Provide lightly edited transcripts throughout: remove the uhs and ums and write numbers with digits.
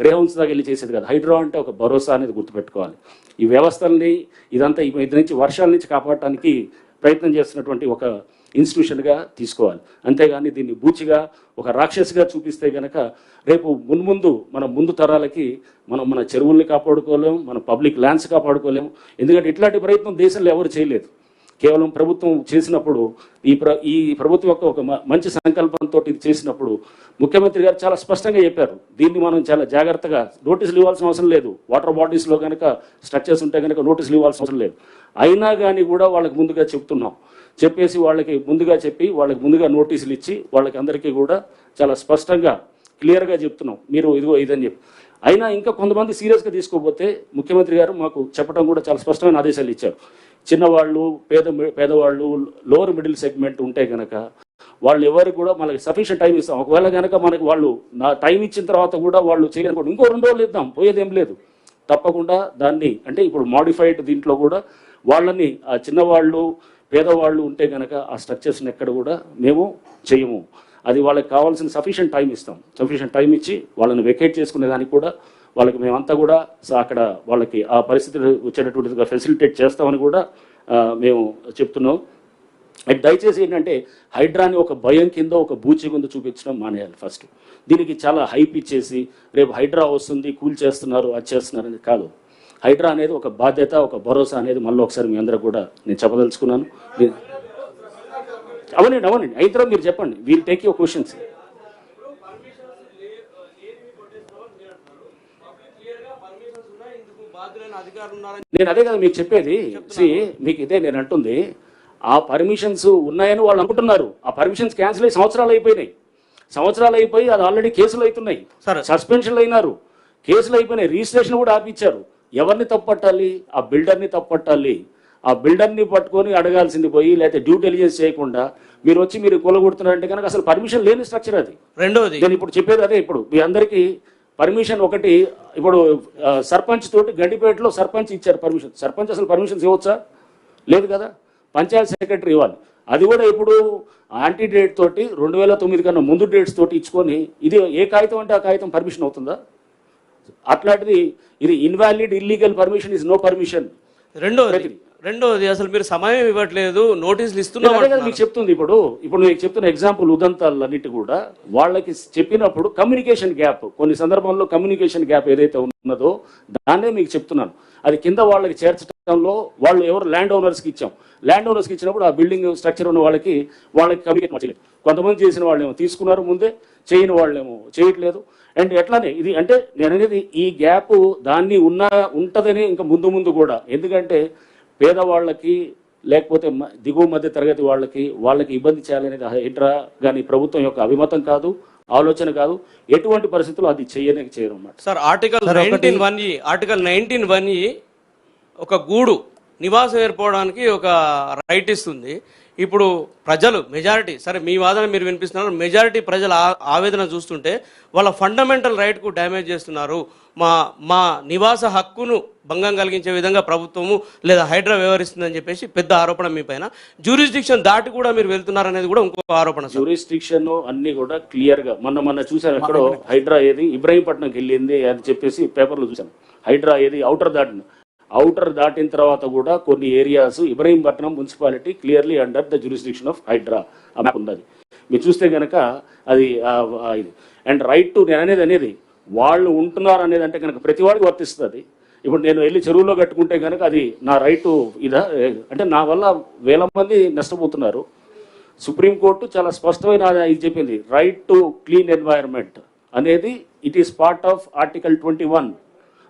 Grey hounds దాకా వెళ్ళి చేసేది కాదు. హైడ్రా అంటే ఒక భరోసా అనేది గుర్తుపెట్టుకోవాలి. ఈ వ్యవస్థల్ని ఇదంతా ఇది నుంచి వర్షాల నుంచి కాపాడటానికి ప్రయత్నం చేస్తున్నటువంటి ఒక ఇన్స్టిట్యూషన్గా తీసుకోవాలి. అంతేగాని దీన్ని బూచిగా ఒక రాక్షసిగా చూపిస్తే కనుక రేపు మున్ముందు మన ముందు తరాలకి మన చెరువుల్ని కాపాడుకోలేము, మన పబ్లిక్ ల్యాండ్స్ కాపాడుకోలేము. ఎందుకంటే ఇట్లాంటి ప్రయత్నం దేశంలో ఎవరు చేయలేదు. కేవలం ప్రభుత్వం చేసినప్పుడు ఈ ప్రభుత్వం యొక్క ఒక మంచి సంకల్పంతో ఇది చేసినప్పుడు ముఖ్యమంత్రి గారు చాలా స్పష్టంగా చెప్పారు, దీన్ని మనం చాలా జాగ్రత్తగా నోటీసులు ఇవ్వాల్సిన అవసరం లేదు. వాటర్ బాడీస్లో కనుక స్ట్రక్చర్స్ ఉంటే కనుక నోటీసులు ఇవ్వాల్సిన అవసరం లేదు. అయినా కానీ కూడా వాళ్ళకి ముందుగా చెప్తున్నాం, చెప్పేసి వాళ్ళకి ముందుగా చెప్పి వాళ్ళకి ముందుగా నోటీసులు ఇచ్చి వాళ్ళకి అందరికీ కూడా చాలా స్పష్టంగా క్లియర్గా చెప్తున్నాం, మీరు ఇదిగో ఇదని చెప్పి. అయినా ఇంకా కొంతమంది సీరియస్గా తీసుకోకపోతే ముఖ్యమంత్రి గారు మాకు చెప్పడం కూడా చాలా స్పష్టమైన ఆదేశాలు ఇచ్చారు. చిన్నవాళ్ళు, పేదవాళ్ళు, లోవర్ మిడిల్ సెగ్మెంట్ ఉంటే కనుక వాళ్ళు ఎవరికి కూడా మనకి సఫిషియెంట్ టైం ఇస్తాం. ఒకవేళ కనుక మనకి వాళ్ళు నా టైం ఇచ్చిన తర్వాత కూడా వాళ్ళు చేయలేకపోతే ఇంకో 2 రోజులు ఇద్దాం, పోయేదేం లేదు. తప్పకుండా దాన్ని అంటే ఇప్పుడు మాడిఫైడ్ దీంట్లో కూడా వాళ్ళని ఆ చిన్నవాళ్ళు, పేదవాళ్ళు ఉంటే కనుక ఆ స్ట్రక్చర్స్ని ఎక్కడ కూడా మేము చేయము. అది వాళ్ళకి కావాల్సిన సఫిషియెంట్ టైం ఇస్తాం. సఫిషియెంట్ టైం ఇచ్చి వాళ్ళని వెకేట్ చేసుకునే దానికి కూడా వాళ్ళకి మేమంతా కూడా అక్కడ వాళ్ళకి ఆ పరిస్థితులు వచ్చేటటువంటిదిగా ఫెసిలిటేట్ చేస్తామని కూడా మేము చెప్తున్నాం. దయచేసి ఏంటంటే హైడ్రాని ఒక భయం కింద, ఒక బూచి కింద చూపించడం మానేయాలి. ఫస్ట్ దీనికి చాలా హైప్ ఇచ్చేసి రేపు హైడ్రా వస్తుంది, కూల్ చేస్తున్నారు, అది చేస్తున్నారు అనేది కాదు. హైడ్రా అనేది ఒక బాధ్యత, ఒక భరోసా అనేది మళ్ళీ ఒకసారి మీ అందరూ కూడా నేను చెప్పదలుచుకున్నాను. అవునండి అయిన తర్వాత మీరు చెప్పండి, వీల్ టేక్ యువర్ క్వశ్చన్స్. నేను అదే కదా మీకు చెప్పేది. మీకు ఇదే నేను అంటుంది, ఆ పర్మిషన్స్ ఉన్నాయని వాళ్ళు అనుకుంటున్నారు. ఆ పర్మిషన్స్ క్యాన్సిల్ అయ్యి సంవత్సరాలు అయిపోయి అది ఆల్రెడీ కేసులు అవుతున్నాయి, సస్పెన్షన్లు అయినారు, కేసులు అయిపోయినాయి, రిజిస్ట్రేషన్ కూడా ఆపించారు. ఎవరిని తప్పట్టాలి? ఆ బిల్డర్ని తప్పట్టాలి. ఆ బిల్డర్ని పట్టుకొని అడగాల్సింది పోయి, లేకపోతే డ్యూ డెలిజెన్స్ చేయకుండా మీరు వచ్చి మీరు కూలగొడుతున్నారంటే కనుక అసలు పర్మిషన్ లేని స్ట్రక్చర్ అది. రెండోది నేను ఇప్పుడు చెప్పేది అదే. ఇప్పుడు మీ అందరికీ పర్మిషన్ ఒకటి, ఇప్పుడు సర్పంచ్ తోటి గండిపేటలో సర్పంచ్ ఇచ్చారు పర్మిషన్. సర్పంచ్ అసలు పర్మిషన్స్ ఇవ్వచ్చా? లేదు కదా. పంచాయత్ సెక్రటరీ ఇవ్వాలి. అది కూడా ఇప్పుడు యాంటీ డేట్ తోటి 2009 కన్నా ముందు డేట్స్ తోటి ఇచ్చుకొని ఇది ఏ కాగితం అంటే ఆ కాగితం పర్మిషన్ అవుతుందా? అట్లాంటిది ఇది invalid, illegal permission is no permission. రెండోది అసలు మీరు సమయం ఇవ్వట్లేదు, నోటీసులు ఇస్తున్నారు. మీకు చెప్తుంది ఇప్పుడు మీకు చెప్తున్న ఎగ్జాంపుల్ ఉదంతాలన్నిటి కూడా వాళ్ళకి చెప్పినప్పుడు కమ్యూనికేషన్ గ్యాప్, కొన్ని సందర్భంలో కమ్యూనికేషన్ గ్యాప్ ఏదైతే ఉన్నదో దాన్నే మీకు చెప్తున్నాను. అది కింద వాళ్ళకి చేర్చడంలో వాళ్ళు ఎవరు ల్యాండ్ ఓనర్స్కి ఇచ్చాం. ల్యాండ్ ఓనర్స్కి ఇచ్చినప్పుడు ఆ బిల్డింగ్ స్ట్రక్చర్ ఉన్న వాళ్ళకి కమ్యూనికేట్ చేయలేదు. కొంతమంది చేసిన వాళ్ళేమో తీసుకున్నారు ముందే, చేయని వాళ్ళేమో చేయట్లేదు. అండ్ ఎట్లానే ఇది అంటే నేను అనేది ఈ గ్యాప్ దాన్ని ఉంటుందని ఇంకా ముందు కూడా. ఎందుకంటే పేదవాళ్ళకి లేకపోతే దిగువ మధ్య తరగతి వాళ్ళకి ఇబ్బంది చేయాలనేది హైడ్రా కానీ ప్రభుత్వం యొక్క అభిమతం కాదు, ఆలోచన కాదు. ఎటువంటి పరిస్థితుల్లో అది చేయరు అన్నమాట. సార్ ఆర్టికల్ 19(1) ఒక గూడు నివాసం ఏర్పడడానికి ఒక రైట్ ఇస్తుంది. ఇప్పుడు ప్రజలు మెజారిటీ, సరే మీ వాదన మీరు వినిపిస్తున్నారు, మెజారిటీ ప్రజల ఆవేదన చూస్తుంటే వాళ్ళ ఫండమెంటల్ రైట్కు డ్యామేజ్ చేస్తున్నారు, మా నివాస హక్కును భంగం కలిగించే విధంగా ప్రభుత్వము లేదా హైడ్రా వ్యవహరిస్తుందని చెప్పేసి పెద్ద ఆరోపణ మీ పైన. జ్యూరిస్డిక్షన్ దాటి కూడా మీరు వెళ్తున్నారు అనేది కూడా ఇంకో ఆరోపణ. జ్యూరిస్డిక్షన్ అన్ని కూడా క్లియర్ గా మొన్న చూసాను. ఎక్కడో హైడ్రా ఏది ఇబ్రహీంపట్నంకి వెళ్ళింది అని చెప్పేసి పేపర్లో చూసాను. హైడ్రా ఏది ఔటర్ దాటిన తర్వాత కూడా కొన్ని areas Ibrahimpatnam municipality clearly under the jurisdiction of HYDRAA ఉన్నది. మీరు చూస్తే కనుక అది అండ్ రైట్ టు నేను అనేది వాళ్ళు ఉంటున్నారు అనేది అంటే కనుక ప్రతి వాడికి వర్తిస్తుంది. ఇప్పుడు నేను వెళ్ళి చెరువులో కట్టుకుంటే కనుక అది నా రైటు ఇదా అంటే నా వల్ల వేల మంది నష్టపోతున్నారు. సుప్రీంకోర్టు చాలా స్పష్టమైన ఇది చెప్పింది, రైట్ టు క్లీన్ ఎన్వైరన్మెంట్ అనేది it is part of article 21.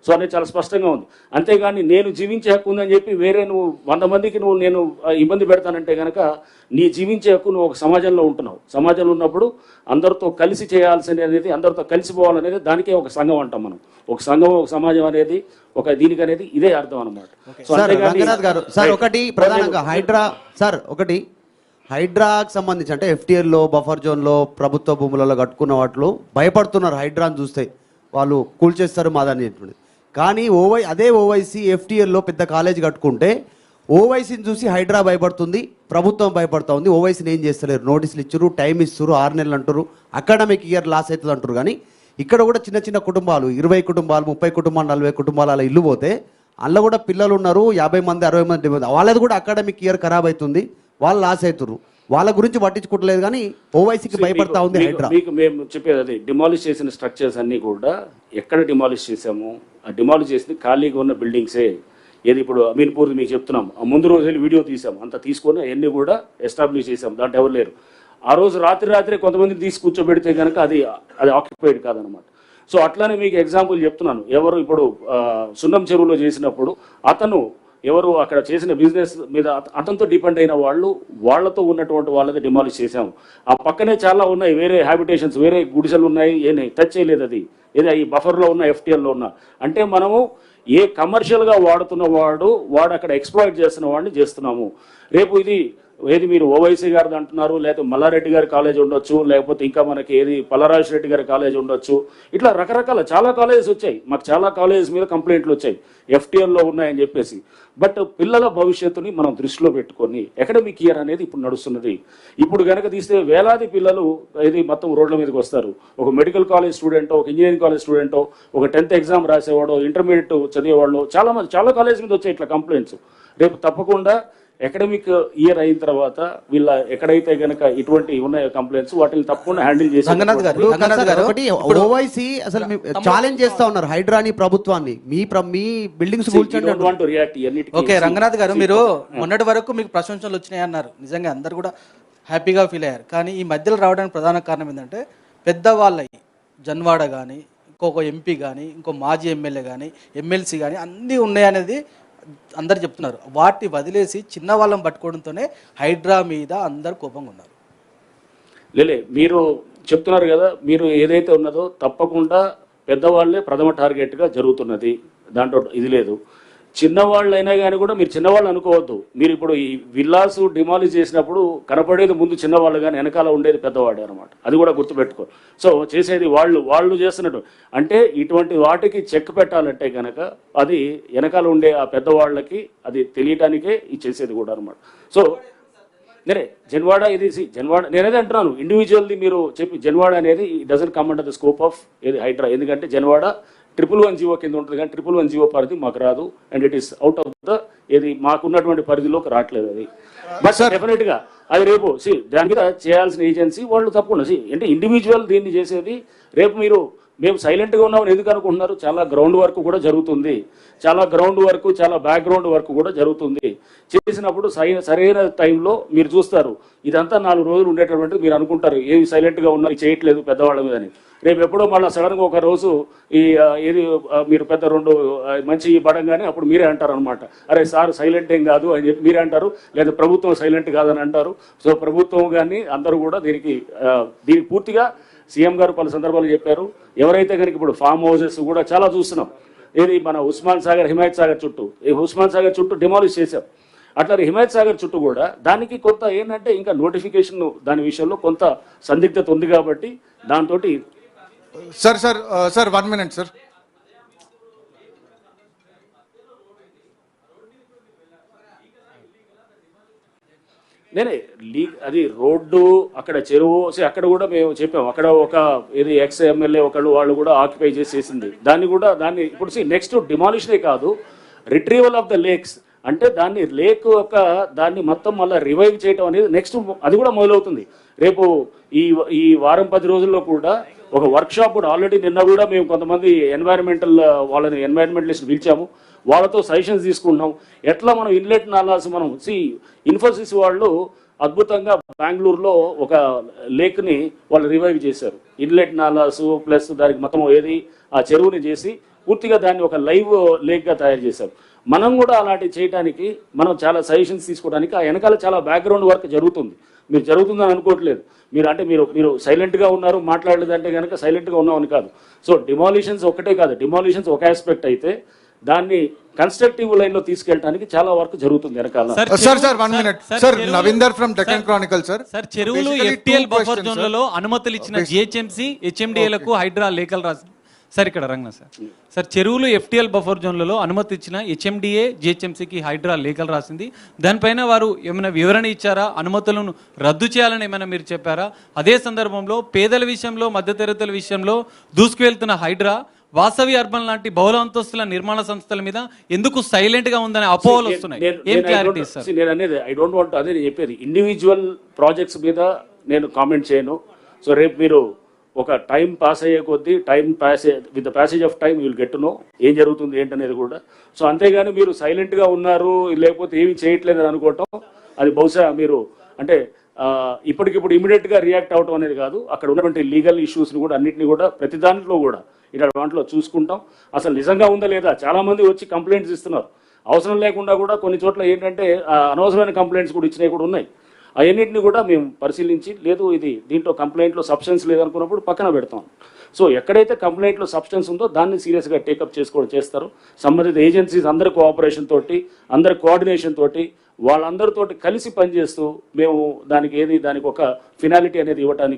So అనేది చాలా స్పష్టంగా ఉంది. అంతేగాని నేను జీవించే హక్కు ఉందని చెప్పి వేరే నువ్వు 100 మందికి నేను ఇబ్బంది పెడతానంటే కనుక నీ జీవించే హక్కు నువ్వు ఒక సమాజంలో ఉంటున్నావు. సమాజంలో ఉన్నప్పుడు అందరితో కలిసి చేయాల్సింది అనేది, అందరితో కలిసిపోవాలనేది దానికే ఒక సంఘం అంటాం మనం. ఒక సంఘం, ఒక సమాజం అనేది ఒక దీనికి అనేది ఇదే అర్థం అనమాట. ఒకటి ప్రధానంగా హైడ్రాకి సంబంధించి అంటే FTL బఫర్ జోన్లో ప్రభుత్వ భూములలో కట్టుకున్న వాటిలో భయపడుతున్నారు. హైడ్రాని చూస్తే వాళ్ళు కూల్చేస్తారు మాదని. కానీ అదే ఓవైసీ FTL పెద్ద కాలేజ్ కట్టుకుంటే ఓవైసీని చూసి హైడ్రా భయపడుతుంది, ప్రభుత్వం భయపడుతూ ఉంది. ఓవైసీని ఏం చేస్తలేరు, నోటీసులు ఇచ్చారు, టైం ఇస్తారు, 6 నెలలు అంటారు, అకాడమిక్ ఇయర్ లాస్ అవుతుంది అంటారు. కానీ ఇక్కడ కూడా చిన్న చిన్న కుటుంబాలు 20 కుటుంబాలు 30 కుటుంబాలు 40 కుటుంబాలు అలా ఇల్లు పోతే అందులో కూడా పిల్లలు ఉన్నారు 50 మంది 60 మంది వాళ్ళది కూడా అకాడమిక్ ఇయర్ ఖరాబ్ అవుతుంది, వాళ్ళు లాస్ అవుతున్నారు. వాళ్ళ గురించి పట్టించుకోవట్లేదు కానీ ఓవైసీకి భయపడతా ఉంది హైడ్రా. మీకు మేము చెప్పేది అది డిమాలిష్ చేసిన స్ట్రక్చర్స్ అన్నీ కూడా ఎక్కడ డిమాలిష్ చేసాము, ఆ డిమాలిష్ చేసింది ఖాళీగా ఉన్న బిల్డింగ్సే. ఏది ఇప్పుడు అమీన్పూర్ మీకు చెప్తున్నాం, ఆ ముందు రోజు వెళ్ళి వీడియో తీసాం, అంత తీసుకొని అవన్నీ కూడా ఎస్టాబ్లిష్ చేసాం, దాంట్లో ఎవరు లేరు. ఆ రోజు రాత్రి కొంతమందిని తీసి కూర్చోబెడితే కనుక అది ఆక్యుపైడ్ కాదనమాట. సో అట్లానే మీకు ఎగ్జాంపుల్ చెప్తున్నాను. ఎవరు ఇప్పుడు సున్నం చెరువులో చేసినప్పుడు అతను ఎవరు అక్కడ చేసిన బిజినెస్ మీద అతనితో డిపెండ్ అయిన వాళ్ళతో ఉన్నటువంటి వాళ్ళది డిమాలిష్ చేసాము. ఆ పక్కనే చాలా ఉన్నాయి వేరే హ్యాబిటేషన్స్, వేరే గుడిసెలు ఉన్నాయి, ఏమి టచ్ చేయలేదు. అది ఏదో ఈ బఫర్లో ఉన్న FTLలో ఉన్న అంటే మనము ఏ కమర్షియల్గా వాడుతున్న వాడు అక్కడ ఎక్స్ప్లాయిట్ చేస్తున్న వాడిని చేస్తున్నాము. రేపు ఏది మీరు ఓవైసీ గారిది అంటున్నారు, లేకపోతే మల్లారెడ్డి గారి కాలేజ్ ఉండొచ్చు, లేకపోతే ఇంకా మనకి ఏది పల్లరాజు రెడ్డి గారి కాలేజ్ ఉండొచ్చు, ఇట్లా రకరకాల చాలా కాలేజెస్ వచ్చాయి. మాకు చాలా కాలేజెస్ మీద కంప్లైంట్లు వచ్చాయి FTLలో ఉన్నాయని చెప్పేసి. బట్ పిల్లల భవిష్యత్తుని మనం దృష్టిలో పెట్టుకొని అకాడమిక్ ఇయర్ అనేది ఇప్పుడు నడుస్తున్నది. ఇప్పుడు కనుక తీస్తే వేలాది పిల్లలు ఇది మొత్తం రోడ్ల మీదకి వస్తారు. ఒక మెడికల్ కాలేజ్ స్టూడెంటో, ఒక ఇంజనీరింగ్ కాలేజ్ స్టూడెంటో, ఒక 10th ఎగ్జామ్ రాసేవాడో, ఇంటర్మీడియట్ చదివేవాళ్ళు చాలా కాలేజ్ మీద వచ్చాయి ఇట్లా కంప్లైంట్స్. రేపు తప్పకుండా అకాడమిక్ ఇయర్ అయిన తర్వాత వీళ్ళ ఎక్కడైతే గనక ఇటువంటి ఉన్న కంప్లైంట్స్ వాటిని తప్పకుండా హ్యాండిల్ చేసి ఓవైసీ అసలు ఛాలెంజ్ చేస్తా ఉన్నారు హైడ్రాని ప్రభుత్వాన్ని, మీ బిల్డింగ్స్ ఓకే రంగనాథ్ గారు, మీరు మొన్నటి వరకు మీకు ప్రశంసలు వచ్చినాయి అన్నారు, నిజంగా అందరు కూడా హ్యాపీగా ఫీల్ అయ్యారు. కానీ ఈ మధ్యలో రావడానికి ప్రధాన కారణం ఏంటంటే పెద్దవాళ్ళకి జన్వాడ కానీ, ఇంకొక MP కానీ, ఇంకో మాజీ ఎమ్మెల్యే కానీ, MLC కానీ అన్నీ ఉన్నాయనేది అందరు చెప్తున్నారు. వాటిని వదిలేసి చిన్న వాళ్ళని పట్టుకోవడంతోనే హైడ్రా మీద అందరు కోపంగా ఉన్నారు. మీరు చెప్తున్నారు కదా, మీరు ఏదైతే ఉన్నదో తప్పకుండా పెద్దవాళ్లే ప్రథమ టార్గెట్గా జరుగుతున్నది, దాంట్లో ఇది లేదు. చిన్నవాళ్ళైనా కానీ కూడా మీరు చిన్నవాళ్ళు అనుకోవద్దు. మీరు ఇప్పుడు ఈ విల్లాసు డిమాలిష్ చేసినప్పుడు కనపడేది ముందు చిన్నవాళ్ళు కానీ వెనకాల ఉండేది పెద్దవాడే అనమాట. అది కూడా గుర్తుపెట్టుకో. సో చేసేది వాళ్ళు చేస్తున్నట్టు అంటే ఇటువంటి వాటికి చెక్ పెట్టాలంటే కనుక అది వెనకాల ఉండే ఆ పెద్దవాళ్ళకి అది తెలియటానికే ఇది చేసేది కూడా అనమాట. సో జన్వాడ జన్వాడ నేనేది అంటున్నాను, ఇండివిజువల్ది మీరు చెప్పి జన్వాడ అనేది doesn't come under the scope of ఏది హైడ్రా. ఎందుకంటే జన్వాడ 111 జీవో కింద ఉంటుంది కానీ 111 జీవో పరిధి మాకు రాదు. And it is out of the ఏది మాకున్నటువంటి పరిధిలోకి రావట్లేదు అది. బట్ డెఫినెట్గా అది రేపు దాని మీద చేయాల్సిన ఏజెన్సీ వాళ్ళు తప్పకుండా అంటే ఇండివిజువల్ దీన్ని చేసేది. రేపు మేము సైలెంట్గా ఉన్నామని ఎందుకు అనుకుంటున్నారు? చాలా గ్రౌండ్ వర్క్ కూడా జరుగుతుంది, చాలా బ్యాక్గ్రౌండ్ వర్క్ కూడా జరుగుతుంది. చేసినప్పుడు సరైన టైంలో మీరు చూస్తారు. ఇదంతా 4 రోజులు ఉండేటటువంటి మీరు అనుకుంటారు ఏమి సైలెంట్గా ఉన్నారు చేయట్లేదు పెద్దవాళ్ళ మీద అని. రేపు ఎప్పుడో మళ్ళీ సడన్గా ఒక రోజు ఏది మీరు పెద్ద 2 మంచి పడంగానే అప్పుడు మీరే అంటారు అనమాట, అరే సార్ సైలెంట్ ఏం కాదు అని చెప్పి మీరే అంటారు, లేదా ప్రభుత్వం సైలెంట్ కాదని అంటారు. సో ప్రభుత్వం కానీ అందరూ కూడా దీనికి పూర్తిగా సీఎం గారు పలు సందర్భాలు చెప్పారు. ఎవరైతే కనుక ఇప్పుడు ఫామ్ హౌసెస్ కూడా చాలా చూస్తున్నాం, ఏది మన ఉస్మాన్ సాగర్ హిమాయత్ సాగర్ చుట్టూ ఉస్మాన్ సాగర్ చుట్టూ డిమాలిష్ చేశాం. అట్లా హిమాయత్ సాగర్ చుట్టూ కూడా దానికి కొంత ఏంటంటే ఇంకా నోటిఫికేషన్ దాని విషయంలో కొంత సందిగ్ధత ఉంది కాబట్టి దాంతో సార్ 1 minute సార్. అది రోడ్డు అక్కడ చెరువు అక్కడ కూడా మేము చెప్పాము. అక్కడ ఒక ఏది ex-MLA వాళ్ళు కూడా ఆక్యుపై చేసేసింది దాన్ని ఇప్పుడు నెక్స్ట్ డిమాలిషనే కాదు, రిట్రీవల్ ఆఫ్ ద లేక్స్ అంటే దాన్ని మొత్తం మళ్ళీ రివైవ్ చేయడం అనేది నెక్స్ట్ అది కూడా మొదలవుతుంది. రేపు ఈ వారం 10 రోజుల్లో కూడా ఒక వర్క్షాప్ కూడా ఆల్రెడీ నిన్న కూడా మేము కొంతమంది ఎన్వైరన్మెంటలిస్ట్ పిలిచాము, వాళ్ళతో సజెషన్స్ తీసుకుంటున్నాం. ఎట్లా మనం ఇన్లెట్ నాలాస్ ఇన్ఫోసిస్ వాళ్ళు అద్భుతంగా బెంగళూరులో ఒక లేక్ని వాళ్ళు రివైవ్ చేశారు. ఇన్లెట్ నాలాసు ప్లస్ దానికి మొత్తం ఏది ఆ చెరువుని చేసి పూర్తిగా దాన్ని ఒక లైవ్ లేక్గా తయారు చేశారు. మనం కూడా అలాంటివి చేయడానికి మనం చాలా సజెషన్స్ తీసుకోవడానికి ఆ వెనకాల చాలా బ్యాక్గ్రౌండ్ వర్క్ జరుగుతుంది. మీరు జరుగుతుందని అనుకోవట్లేదు. మీరు సైలెంట్గా ఉన్నారు మాట్లాడలేదంటే కనుక సైలెంట్గా ఉన్నామని కాదు. సో డిమాలిషన్స్ ఒకటే కాదు, డిమాలిషన్స్ ఒక ఆస్పెక్ట్ అయితే దాన్ని కన్స్ట్రక్టివ్ లైన్ లో తీసుకెళ్ళడానికి చాలా వర్క్ జరుగుతుంది వెనకాల. Sir 1 minute sir. Navinder from Deccan Chronicle sir. చెరువులు FTL బఫర్ జోన్లలో అనుమతులు ఇచ్చిన GHMC HMDA లకు హైడ్రా లేఖలు రాసి సార్ ఇక్కడ రంగనా సార్ చెరువులు ఎఫ్టీఎల్ బఫర్ జోన్లలో అనుమతి ఇచ్చిన హెచ్ఎండిఏ జిహెచ్ఎంసీకి హైడ్రా లేఖలు రాసింది. దానిపైన వారు ఏమైనా వివరణ ఇచ్చారా? అనుమతులను రద్దు చేయాలని ఏమైనా మీరు చెప్పారా? అదే సందర్భంలో పేదల విషయంలో, మధ్యతరగతుల విషయంలో దూసుకువెళ్తున్న హైడ్రా వాసవి అర్బన్ లాంటి బహుళ అంతస్తుల నిర్మాణ సంస్థల మీద ఎందుకు సైలెంట్ గా ఉందనే అపోహలు వస్తున్నాయి. ఏం క్లారిటీ సార్? నేను అనేది ఐ డోంట్ వాంట్, అదే నేను చెప్పేది, ఇండివిజువల్ ప్రాజెక్ట్స్ మీద నేను కామెంట్ చేయను. సో రేపు మీరు ఒక టైం పాస్ అయ్యే కొద్దీ with the passage of time will get to know ఏం జరుగుతుంది ఏంటనేది కూడా. సో అంతేగాని మీరు సైలెంట్గా ఉన్నారు లేకపోతే ఏమీ చేయట్లేదు అని అనుకోవటం, అది బహుశా మీరు అంటే ఇప్పటికిప్పుడు ఇమీడియట్గా రియాక్ట్ అవడం అనేది కాదు. అక్కడ ఉన్నటువంటి లీగల్ ఇష్యూస్ని కూడా అన్నింటినీ కూడా ప్రతి దాంట్లో కూడా ఇట్లా దాంట్లో చూసుకుంటాం. అసలు నిజంగా ఉందా లేదా, చాలామంది వచ్చి కంప్లైంట్స్ ఇస్తున్నారు. అవసరం లేకుండా కూడా కొన్ని చోట్ల ఏంటంటే అనవసరమైన కంప్లైంట్స్ కూడా ఇచ్చినవి కూడా ఉన్నాయి. అవన్నింటినీ కూడా మేము పరిశీలించి, లేదు ఇది దీంట్లో కంప్లైంట్లో సబ్స్టెన్స్ లేదనుకున్నప్పుడు పక్కన పెడతాం. సో ఎక్కడైతే కంప్లైంట్లో సబ్స్టెన్స్ ఉందో దాన్ని సీరియస్గా టేకప్ చేస్తారు. సంబంధిత ఏజెన్సీస్ అందరి కోఆపరేషన్ తోటి, అందరి కోఆర్డినేషన్ తోటి, వాళ్ళందరితోటి కలిసి పనిచేస్తూ మేము దానికి ఒక ఫినాలిటీ అనేది ఇవ్వడానికి